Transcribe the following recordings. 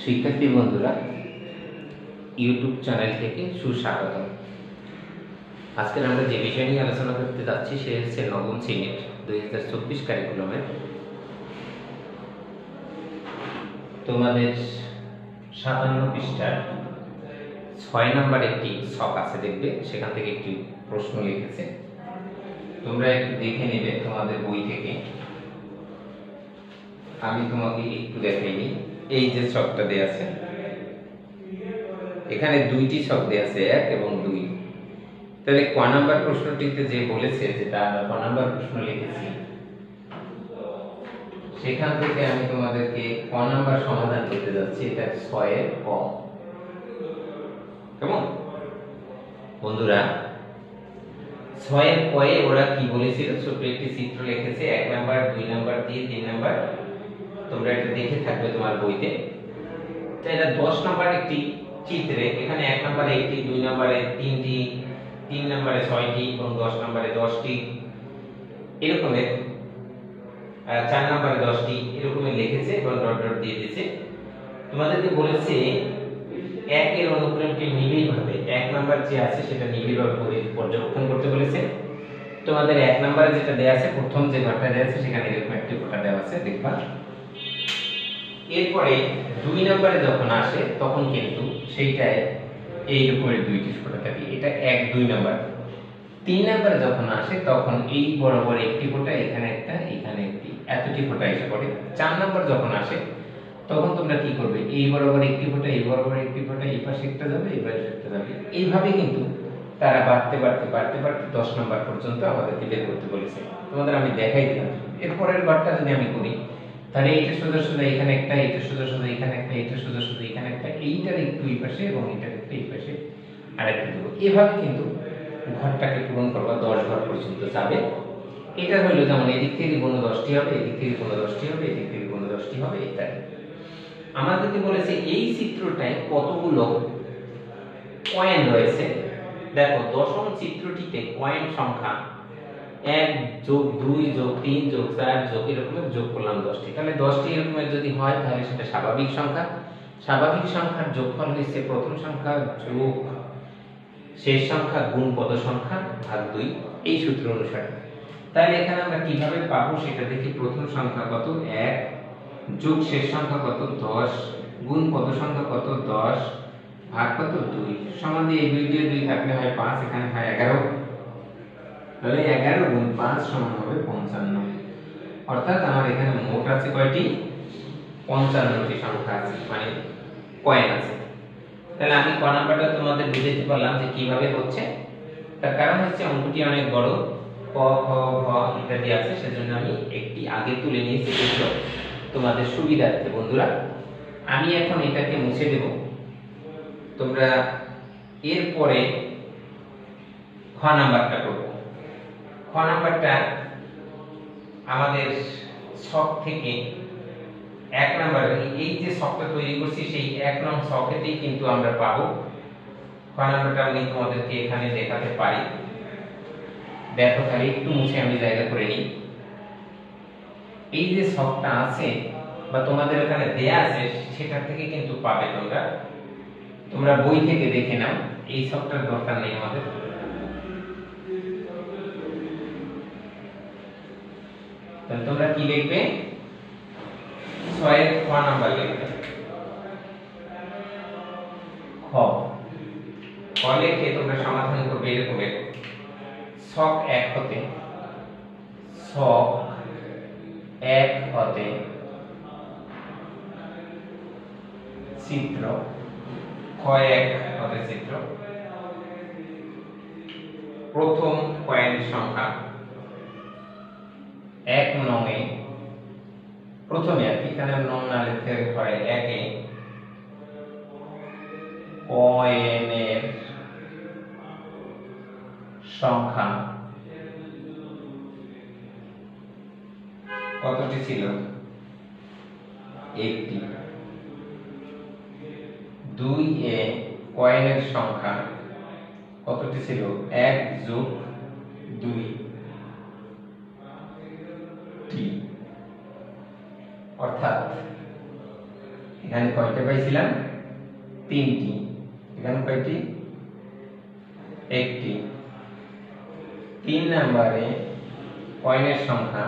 শিক্ষার্থী বন্ধুরা, YouTube channel থেকে সুস্বাগত। আজকে আমরা যে বিষয় নিয়ে আলোচনা করতে যাচ্ছি সে হচ্ছে নবম শ্রেণীর 2024 কারিকুলামের তোমাদের 57 পৃষ্ঠার 6 নম্বর একটি ছক আছে, দেখবে সেখান থেকে একটি প্রশ্ন লিখেছে। তোমরা একটু দেখে নেবে তোমাদের বই থেকে। আমি তোমাকে একটু দেখাইনি। এই যে ছকটা দেয়া আছে, এখানে দুইটি ছক দেয়া আছে, 1 এবং 2। তাহলে ক নাম্বার প্রশ্নটিতে যে বলেছে, যেটা আমরা ক নাম্বার প্রশ্ন লিখেছি, সেখান থেকে আমি তোমাদেরকে ক নাম্বার সমাধান করতে যাচ্ছি। এটা 6 এর ক। কেমন বন্ধুরা? 6 এর ক এ ওরা কি বলেছিল, ছোট একটি চিত্র লিখেছে, 1 নাম্বার 2 নাম্বার দিয়ে 3 নাম্বার। তোমরা এটা দেখে থাকবে তোমার বইতে। তো এটা 10 নাম্বার একটি চিত্রে, এখানে 1 নাম্বারে 1টি, 2 নাম্বারে 3টি, 3 নাম্বারে 6টি এবং 10 নাম্বারে 10টি, এরকমের 4 নাম্বারে 10টি এরকমের লিখেছে এবং ডট ডট দিয়ে দিয়েছে। তোমাদেরকে বলেছে 1 এর অনুক্রমটি নিবিড়ভাবে, 1 নাম্বার যে আছে সেটা নিবিড়ভাবে পর্যবেক্ষণ করতে বলেছে। তোমাদের 1 নাম্বারে যেটা দেয়া আছে, প্রথম যে ঘরটা দেয়া আছে সেখানে এরকম একটি ফোঁটা দেওয়া আছে, দেখবা। এরপরে 2 নাম্বারে যখন আসে তখন কিন্তু সেইটায় এই রকমের দুইটি ফোঁটা থাকে, এটা 1 2 নাম্বার। 3 নাম্বারে যখন আসে তখন এই বরাবর একটি ফোঁটা, এখানে একটা, এখানে একটি, এতটি ফোঁটা এসে পড়ে। 4 নাম্বার যখন আসে তখন তোমরা কি করবে, এই বরাবর একটি ফোঁটা, এই বরাবর একটি ফোঁটা, এই পাশে একটা যাবে, এই পাশে একটা যাবে। এইভাবে কিন্তু তারা বাড়তে বাড়তে বাড়তে বাড়তে 10 নাম্বার পর্যন্ত আমাদেরকে বের করতে বলেছে। তোমাদের আমি দেখাই দিলাম। এরপরের ঘরটা যদি আমি করি, তাহলে এইটা সোজা সোজা এখানে একটা, এইটা সোজা সোজা এখানে একটা, এইটা সোজা সোজা এখানে একটা, এইটার একটু এই পাশে এবং এইটার একটু এই পাশে আরেকটা দেবো। এভাবে কিন্তু ঘরটাকে পূরণ করবা, 10 ঘর পর্যন্ত যাবে। এটা হলো যেমন এদিক থেকে কোনো 10টি হবে, এদিক থেকে কোনো 10টি হবে, এদিক থেকে কোনো 10টি হবে, ইত্যাদি। আমাদেরকে বলেছে এই চিত্রটায় কতগুলো কয়েন রয়েছে। দেখো, দশম চিত্রটিতে কয়েন সংখ্যা 1 যোগ 2 যোগ 3 যোগ 4 যোগ এরকমের যোগ করলাম 10টি। তাহলে 10টি এরকমের যদি হয় তাহলে সেটা স্বাভাবিক সংখ্যা। স্বাভাবিক সংখ্যার যোগফল হচ্ছে প্রথম সংখ্যা যোগ শেষ সংখ্যা গুণ পদ সংখ্যা ভাগ 2, এই সূত্র অনুসারে। তাহলে এখানে আমরা কিভাবে পাবো সেটা দেখি। প্রথম সংখ্যা কত, 1, যোগ শেষ সংখ্যা কত, 10, গুণ পদ সংখ্যা কত, 10, ভাগ কত, 2, সমান দিয়ে এই 2 দিয়ে 2 থাকলে হয় 5, এখানে হয় 11। তাহলে 11 গুণ 5 সমান হবে 55। অর্থাৎ আমার এখানে মোট আছে কয়টি, 55টি সংখ্যা আছে, মানে কয়েন আছে। তাহলে আমি ক নাম্বারটা তোমাদের বুঝাইতে পারলাম যে কিভাবে হচ্ছে। তার কারণ হচ্ছে অঙ্কটি অনেক বড়, ক খ গ ইত্যাদি আছে, সেজন্য আমি একটি আগে তুলে নিয়েছি এগুলো তোমাদের সুবিধার্থে। বন্ধুরা, আমি এখন এটাকে মুছে দেব। তোমরা এরপরে খ নাম্বারটা করব। খ নাম্বারটা আমাদের ছক থেকে 1 নাম্বার, এই যে ছকটা তৈরি করছি সেই 1 নং ছকেতেই কিন্তু আমরা পাবো। খ নাম্বারটা আমি তোমাদেরকে এখানে দেখাতে পারি। দেখো, তাহলে একটু মুছে আমি জায়গা করে নিই। এই যে ছকটা আছে বা তোমাদের এখানে দেয়া আছে সেটা থেকে কিন্তু পাবে তোমরা। তোমরা বই থেকে দেখে নাও, এই ছকটার দরকার নেই আমাদের। তাহলে তোমরা কি লিখবে, 6 এর খ নাম্বার লিখবে। খ খ লিখে তোমরা সমাধান করবে এরকমের। ছক 1 হতে, ছক 1 হতে চিত্র, খ 1 হতে চিত্র, প্রথম কয়েন সংখ্যা 1 নং এ, প্রথমে আর কি, এখানে নং না লিখতে হয়, 1 এ কয়েনের সংখ্যা কতটি ছিল, 1টি। 2 এ কয়েনের সংখ্যা কতটি ছিল, 1 যোগ 2 টি। অর্থাৎ এখানে কয়টা পাইছিলাম? 3টি। এখানে কয়টি? 1টি। 3 নম্বরে কয়েনের সংখ্যা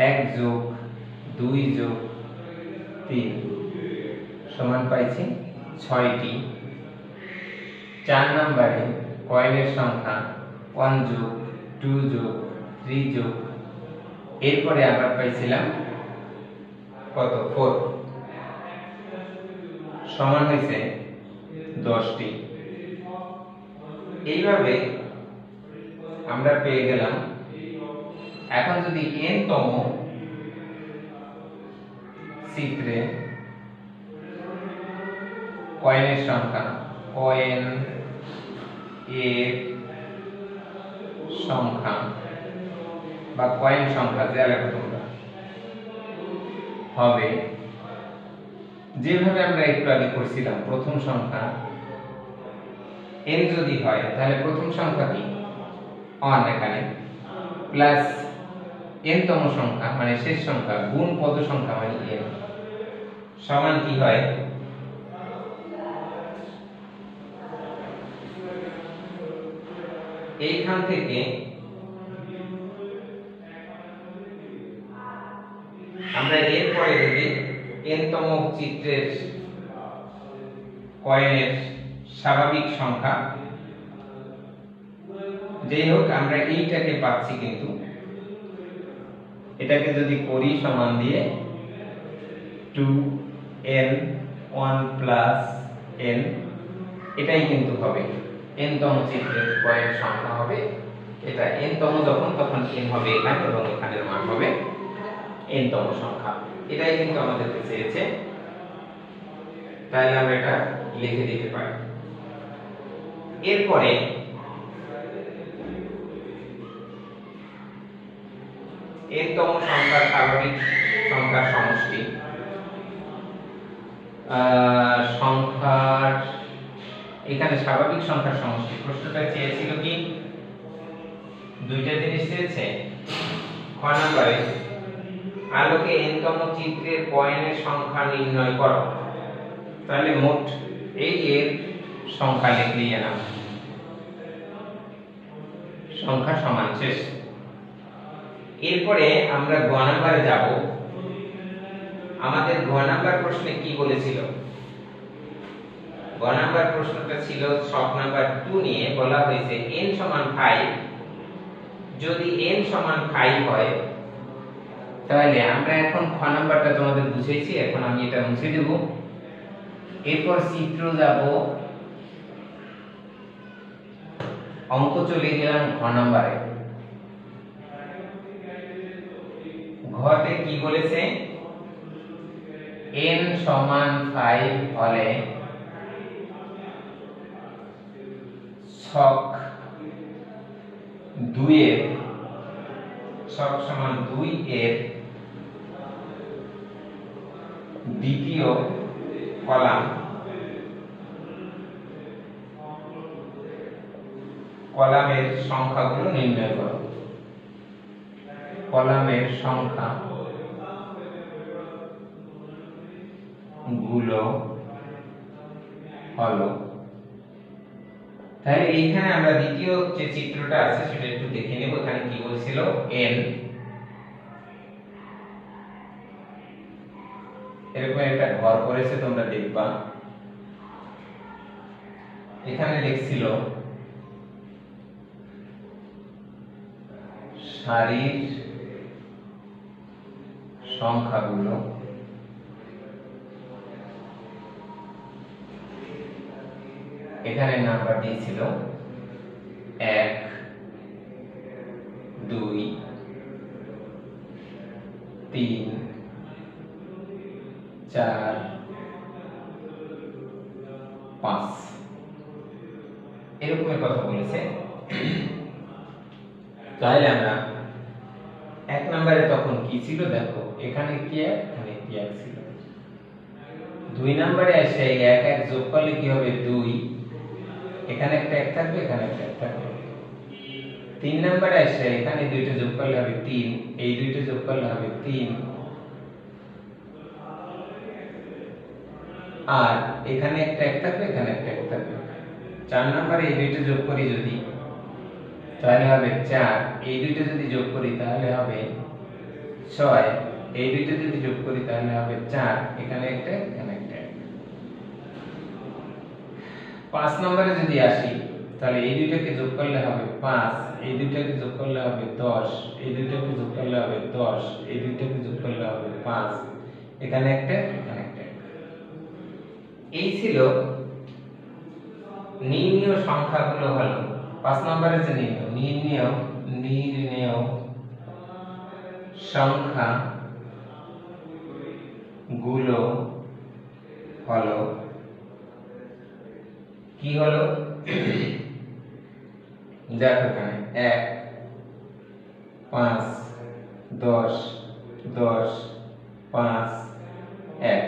1 যোগ 2 যোগ 3 সমান পাইছি 6টি। 4 নম্বরে কয়েনের সংখ্যা 1 যোগ 2 যোগ 3 যোগ, এরপরে আবার পাইছিলাম কত? 4 সমান হয়েছে 10টি। এইভাবে আমরা পেয়ে গেলাম। এখন যদি n তম চিত্রে কয়েনের সংখ্যা, কয়েন এর সংখ্যা বা কয়েন সংখ্যা যা লেখো তোমরা হবে যেভাবে আমরা একটু আগে করছিলাম, প্রথম সংখ্যা n যদি হয় তাহলে প্রথম সংখ্যা কি 1 এখানে প্লাস n তম সংখ্যা মানে শেষ সংখ্যা গুণ পদ সংখ্যা মানে n সমান কি হয়? এইখান থেকে আমরা এরপরে যদি n তম চিত্রের কয়েনের স্বাভাবিক সংখ্যা, যাই হোক আমরা এইটাকে পাচ্ছি, কিন্তু এটাকে যদি করি সমান দিয়ে 2n 1 প্লাস n, এটাই কিন্তু হবে n তম চিত্রের কয়েন সংখ্যা হবে এটা। n তম যখন তখন n হবে এখানে এবং এখানের মান হবে n তম সংখ্যা। এটাই কিন্তু আমাদের চেয়েছে, তাহলে আমরা এটা লিখে দিতে পারি। এরপরে n তম সংখ্যার স্বাভাবিক সংখ্যার সমষ্টি, সংখ্যার এখানে স্বাভাবিক সংখ্যার সমষ্টি প্রশ্নটা চেয়েছিল কি? দুইটা জিনিস চেয়েছে। খ নম্বরে আলোকে n তম চিত্রের কয়েনের সংখ্যা নির্ণয় করো। তাহলে মোট এই এর সংখ্যা লিখলেই না, সংখ্যা সমান শেষ। এরপরে আমরা গ নাম্বারে যাব। আমাদের গ নাম্বার প্রশ্নে কি বলেছিল? গ নাম্বার প্রশ্নটা ছিল শক নাম্বার 2 নিয়ে, বলা হয়েছে n সমান 5। যদি n সমান 5 হয় তাহলে আমরা এখন খ নাম্বারটা তোমাদের বুঝিয়েছি, এখন আমি এটা মুছে দেব। এরপর চিত্র যাব, অঙ্ক চলে গেলাম ঘ নাম্বারে। ঘতে কি বলেছে? n সমান 5 হলে ছক 2 এর, ছক সমান 2 এর দ্বিতীয় কলাম, কলামের সংখ্যাগুলো নির্ণয় করো। কলামের সংখ্যা গুলো হলো, তাহলে এইখানে আমরা দ্বিতীয় যে চিত্রটা আছে সেটা একটু দেখে নেব। এখানে কি বলছিল? n, এরকম একটা ঘর করেছে তোমরা দেখবা। এখানে লিখছিল সারির সংখ্যাগুলো এখানে নাম্বার দিয়েছিল 1 2 3 4 5 এরকমের কথা বলেছে। তাহলে আমরা 1 নম্বরে তখন কি ছিল দেখো, এখানে কি 1 এখানে কি 1 ছিল। 2 নম্বরে এসে 1 1 যোগ করলে কি হবে? 2, এখানে একটা 1 থাকবে, এখানে একটা 1 থাকবে। 3 নম্বরে এসে এখানে দুইটা যোগ করলে হবে 3, এই দুইটা যোগ করলে হবে 3। আর এখানে একটা এক থাকবে, এখানে একটা এক থাকবে। 4 নম্বরে এই দুইটা যোগ করি যদি, তাহলে হবে 4, এই দুইটা যদি যোগ করি তাহলে হবে 6, এই দুইটা যদি যোগ করি তাহলে হবে 4, এখানে একটা এখানে একটা। 5 নম্বরে যদি আসি তাহলে এই দুইটাকে যোগ করলে হবে 5, এই দুইটাকে যোগ করলে হবে 10, এই দুইটাকে যোগ করলে হবে 10, এই দুইটাকে যোগ করলে হবে 5, এখানে একটা এখানে একটা। এই ছিল নির্ণেয় সংখ্যাগুলো হলো 5 নম্বরে যে নির্ণেয় সংখ্যা গুলো হলো কি হলো, দেখো এখানে 1, 5, 10, 10, 5, 1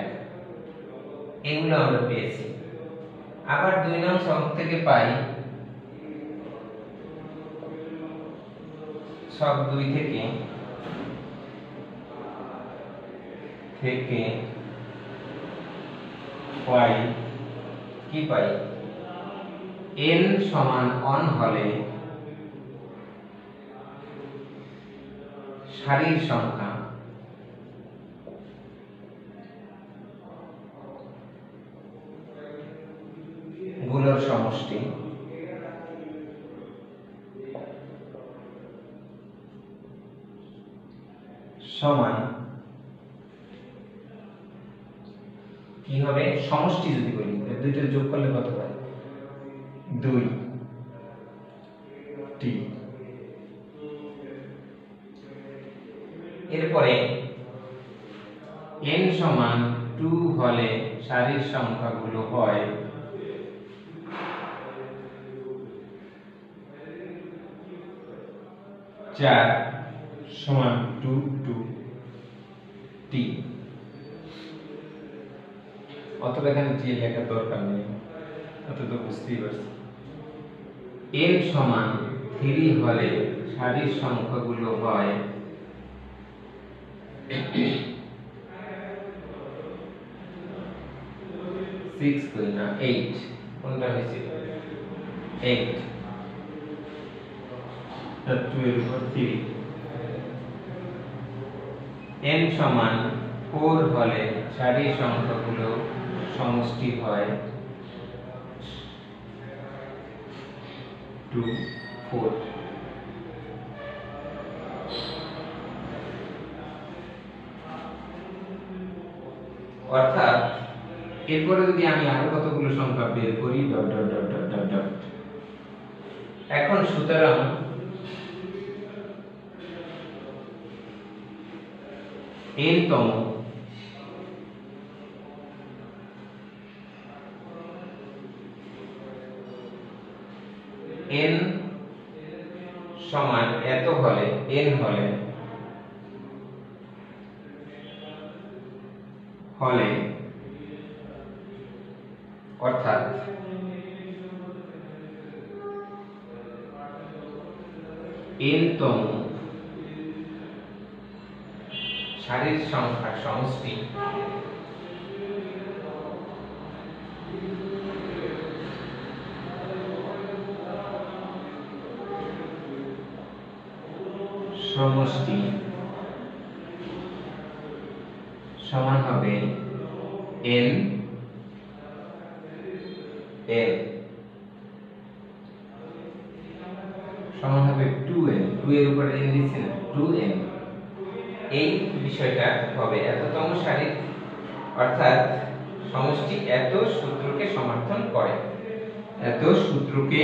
এগুলো আমরা পেয়েছি। আবার 2 নং ছক থেকে পাই ছক 2 থেকে পাই কি পাই, n সমান 1 হলে সারির সংখ্যা গুলোর সমষ্টি সমান কি হবে, সমষ্টি যদি বলি দুইটা যোগ করলে কত হয়, 2 টি। এরপরে n সমান 2 হলে সারির সংখ্যাগুলো হয় 4 সমান 2 2 টি। অথবা এখানে টি লেখার দরকার নেই, অত তো বুঝতেই পারছি। n সমান 3 হলে সারির সংখ্যাগুলো হয় 6 কই না 8, কোনটা হয়েছে 8, 2 এর উপর 3। n সমান 4 হলে সারির সংখ্যাগুলো সমষ্টি হয় 2 4। অর্থাৎ এরপরে যদি আমি আরো কতগুলো সংখ্যা বের করি dot dot dot dot dot dot. এখন সুতরাং n তম n সমান এত হলে n হলে অর্থাৎ n তম সারির সংখ্যার সমষ্টি সমান হবে n n সমান হবে 2n, 2 এর উপরে n দিচ্ছি না 2n। এই বিষয়টা হবে এততম সারির, অর্থাৎ সমষ্টি এত সূত্রকে সমর্থন করে, এত সূত্রকে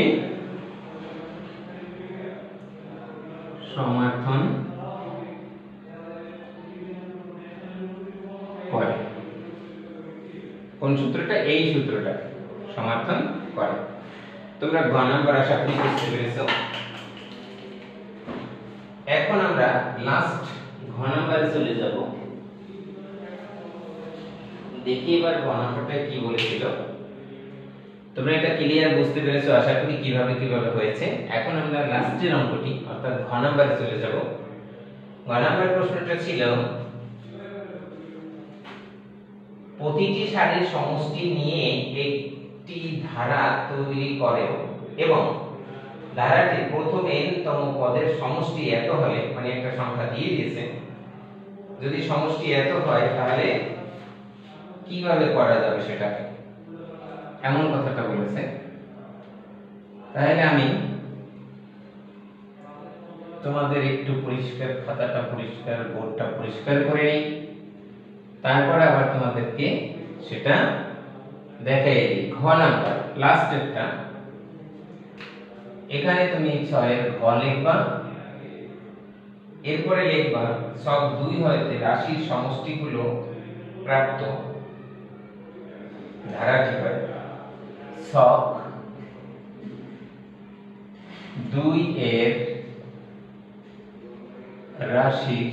সমর্থন করে। কোন সূত্রটা, এই সূত্রটা সমর্থন করে। তোমরা গ নাম্বার আশা করি বুঝতে পেরেছো। এখন আমরা লাস্ট ঘ নাম্বারে চলে যাব। দেখি এবার ঘ নাম্বারটা কি বলেছিল। তোমরা এটা ক্লিয়ার বুঝতে পেরেছো আশা করি কিভাবে কিভাবে হয়েছে। এখন আমরা লাস্টের অঙ্কটি অর্থাৎ ঘ নাম্বারে চলে যাব। ঘ নাম্বার প্রশ্নটা ছিল প্রতিটি সারির সমষ্টি নিয়ে একটি ধারা তৈরি করে এবং ধারাটি প্রথম n তম পদের সমষ্টি এত হলে, মানে একটা সংখ্যা দিয়ে দিয়েছে, যদি সমষ্টি এত হয় তাহলে কিভাবে করা যাবে সেটাকে, এমন কথাটা বলেছে। তাহলে আমি তোমাদের একটু পরিষ্কার খাতাটা পরিষ্কার, বোর্ডটা পরিষ্কার করে নিই, তারপরে আবার তোমাদেরকে সেটা দেখাই দিই। ঘ নাম্বার লাস্টেরটা, এখানে তুমি 6 এর ঘ লিখবা, এরপরে লিখবা সব 2 হইতে রাশির সমষ্টিগুলো প্রাপ্ত ধারাটি হয় সব 2 এর রাশির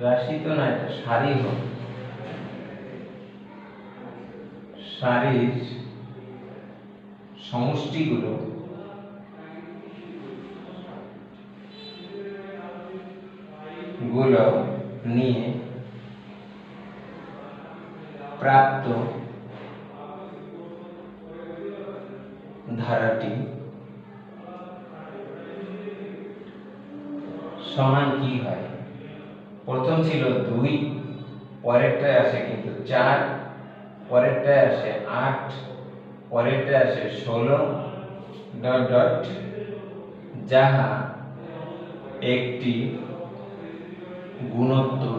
রাশি তো না, এটা সারি হবে, সারির সমষ্টিগুলো নিয়ে প্রাপ্ত ধারাটি সমান কি হয়। প্রথম ছিল 2, পরেরটায় আসে কিন্তু 4, পরেরটায় আসে 8, পরেরটায় আসে 16 ডট ডট, যাহা একটি গুণোত্তর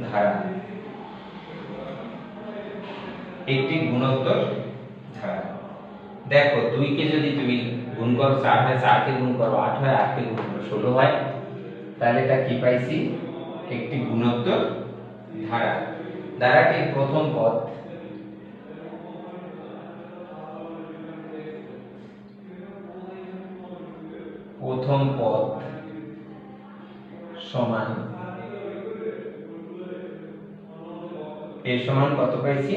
ধারা, একটি গুণোত্তর ধারা। দেখো 2 কে যদি তুমি গুণ করো 4 হয়, 4 কে গুণ করো 8 হয়, 8 কে গুণ করো 16 হয়, তাহলে এটা কি পাইছি, একটি গুণোত্তর ধারা। ধারাটির প্রথম পদ সমান, এর সমান কত পাইছি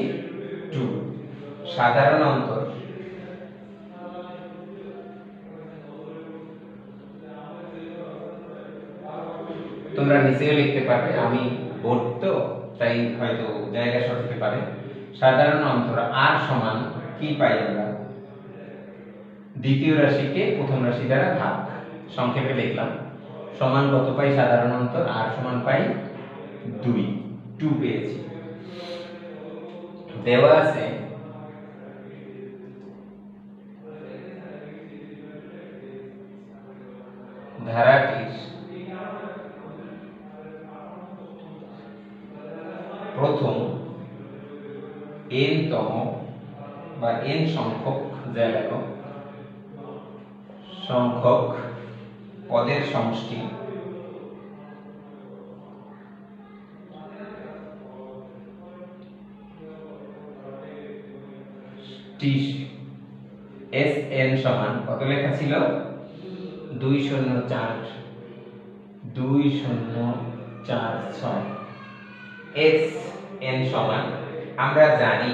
2, সাধারণ অন্তর তোমরা নিচেও লিখতে পারবে, আমি বোর্ড তো তাই হয়তো জায়গা শর্ট হতে পারে। সাধারণ অন্তর r সমান কি পাই আমরা, দ্বিতীয় রাশিকে প্রথম রাশি দ্বারা ভাগ, সংক্ষেপে লিখলাম সমান কত পাই, সাধারণ অন্তর r সমান পাই 2 পেয়েছি। দেওয়া আছে ধারাটির প্রথম n তম বা n সংখ্যক সংখ্যক পদের সমষ্টি Sn সমান কত লেখা ছিল 2046 Sn সমান আমরা জানি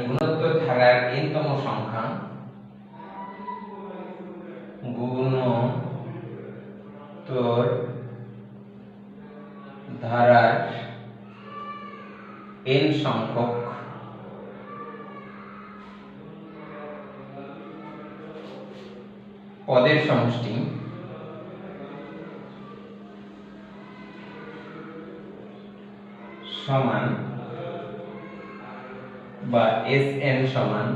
গুণোত্তর ধারার n তম সংখ্যা গুণোত্তর ধারার n সংখ্যক পদের সমষ্টি সমান বা Sn সমান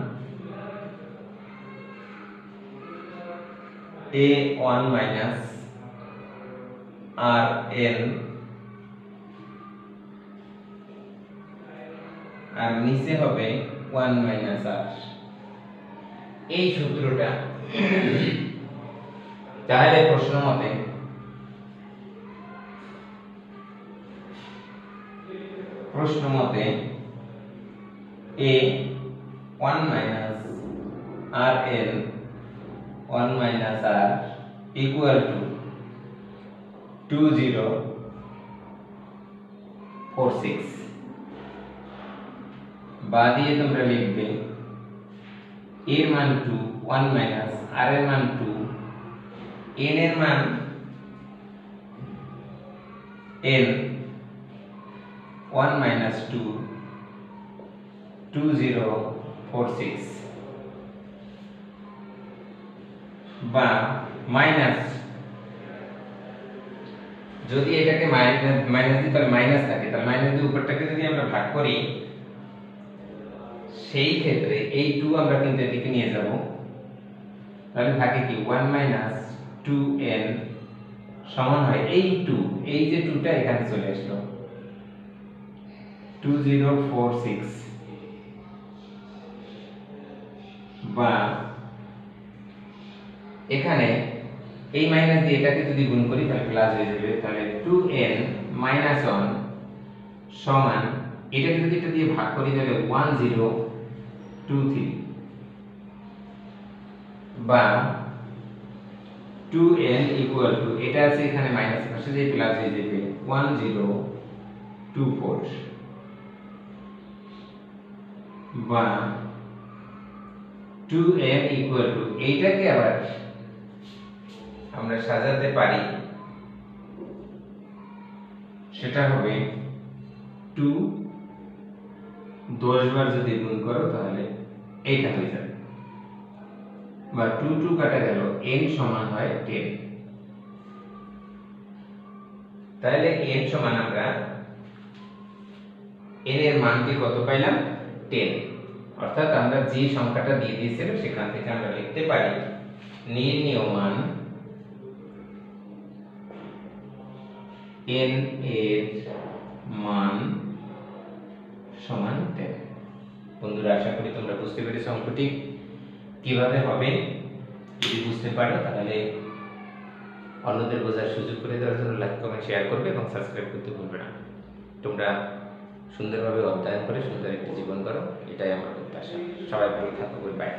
a1 মাইনাস rn, আর নিচে হবে 1 মাইনাস r, এই সূত্রটা। তাহলে প্রশ্ন মতে a1 minus rn 1 minus r equal to 2046 বা দিয়ে তোমরা লিখবে এর মান 2, 1 মাইনাস আর এর মান 2, n এর মান n, 1 মাইনাস 2, 2046 বা মাইনাস, যদি এটাকে মাইনাস দিই তাহলে মাইনাস থাকে, তাহলে মাইনাস দিয়ে উপরটাকে যদি আমরা ভাগ করি সেই ক্ষেত্রে এই 2 আমরা কিন্তু এদিকে নিয়ে যাব, তাহলে থাকে কি 1 মাইনাস 2n সমান হয় এই 2, এই যে 2টা এখানে চলে আসলো 2046 বা এখানে এই মাইনাস দিয়ে এটাকে যদি গুণ করি তাহলে প্লাস হয়ে যাবে, তাহলে 2n মাইনাস 1 সমান এটাকে যদি এটা দিয়ে ভাগ করি তাহলে 1023 বা 2n ইকুয়াল টু এটা আছে এখানে মাইনাস পাশে যে প্লাস হয়ে যাবে 1024 বা 2n ইকুয়াল টু এইটাকে আবার আমরা সাজাতে পারি, সেটা হবে 2 10 বার যদি গুণ করো তাহলে এইটা হয়ে যাবে, বা 2 2 কাটা গেল, n সমান হয় 10। তাহলে n সমান আমরা n এর মানটি কত পাইলাম 10, অর্থাৎ আমরা যে সংখ্যাটা দিয়ে দিয়েছিল সেখান থেকে আমরা লিখতে পারি নির্ণেয় মান n এর মান সমান 10। বন্ধুরা, আশা করি তোমরা বুঝতে পেরেছো অঙ্কটি কিভাবে হবে। যদি বুঝতে পারো তাহলে অন্যদের বোঝার সুযোগ করে দেওয়ার জন্য লাইক কমেন্ট শেয়ার করবে এবং সাবস্ক্রাইব করতে ভুলবে না। তোমরা সুন্দরভাবে অধ্যয়ন করে সুন্দর একটি জীবন করো, এটাই আমার প্রত্যাশা। সবাই ভালো থাকো, গুড বাই।